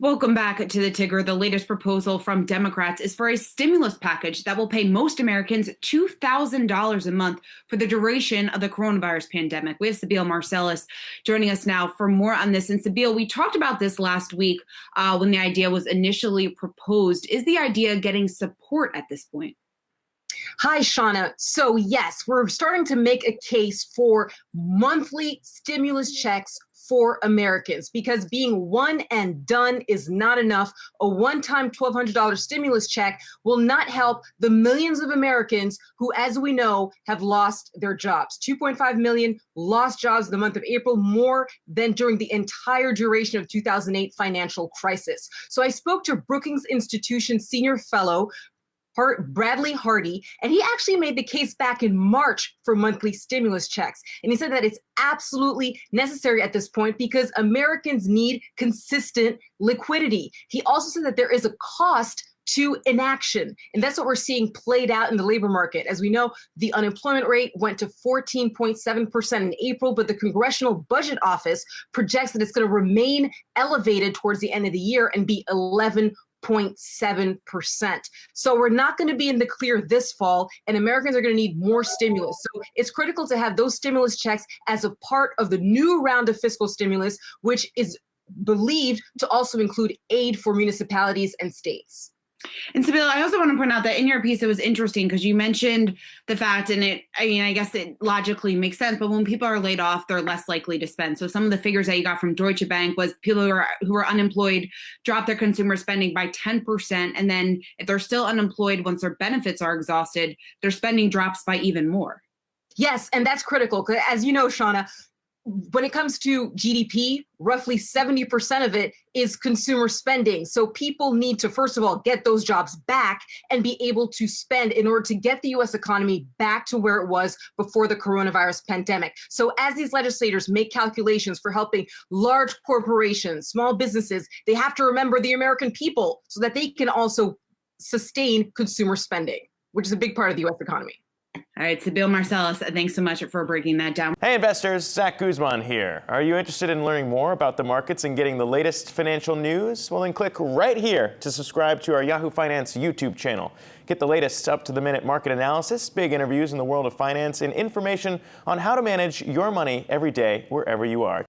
Welcome back to the Tigger. The latest proposal from Democrats is for a stimulus package that will pay most Americans $2,000 a month for the duration of the coronavirus pandemic. We have Sibile Marcellus joining us now for more on this. And Sibile, we talked about this last week when the idea was initially proposed. Is the idea getting support at this point? Hi, Seana. So yes, we're starting to make a case for monthly stimulus checks for Americans because being one and done is not enough. A one-time $1,200 stimulus check will not help the millions of Americans who, as we know, have lost their jobs. 2.5 million lost jobs in the month of April, more than during the entire duration of 2008 financial crisis. So I spoke to Brookings Institute senior fellow Bradley Hardy, and he actually made the case back in March for monthly stimulus checks. And he said that it's absolutely necessary at this point because Americans need consistent liquidity. He also said that there is a cost to inaction. And that's what we're seeing played out in the labor market. As we know, the unemployment rate went to 14.7% in April, but the Congressional Budget Office projects that it's going to remain elevated towards the end of the year and be 11.7%. So we're not going to be in the clear this fall, and Americans are going to need more stimulus. So it's critical to have those stimulus checks as a part of the new round of fiscal stimulus, which is believed to also include aid for municipalities and states. And Sibile, I also want to point out that in your piece, it was interesting because you mentioned the fact, and I guess it logically makes sense, but when people are laid off, they're less likely to spend. So some of the figures that you got from Deutsche Bank was people who are unemployed drop their consumer spending by 10%. And then if they're still unemployed, once their benefits are exhausted, their spending drops by even more. Yes, and that's critical because, as you know, Seana, when it comes to GDP, roughly 70% of it is consumer spending. So people need to, first of all, get those jobs back and be able to spend in order to get the U.S. economy back to where it was before the coronavirus pandemic. So as these legislators make calculations for helping large corporations, small businesses, they have to remember the American people so that they can also sustain consumer spending, which is a big part of the U.S. economy. All right, Sibile Marcellus, thanks so much for breaking that down. Hey investors, Zach Guzman here. Are you interested in learning more about the markets and getting the latest financial news? Well, then click right here to subscribe to our Yahoo Finance YouTube channel. Get the latest up-to-the-minute market analysis, big interviews in the world of finance, and information on how to manage your money every day wherever you are.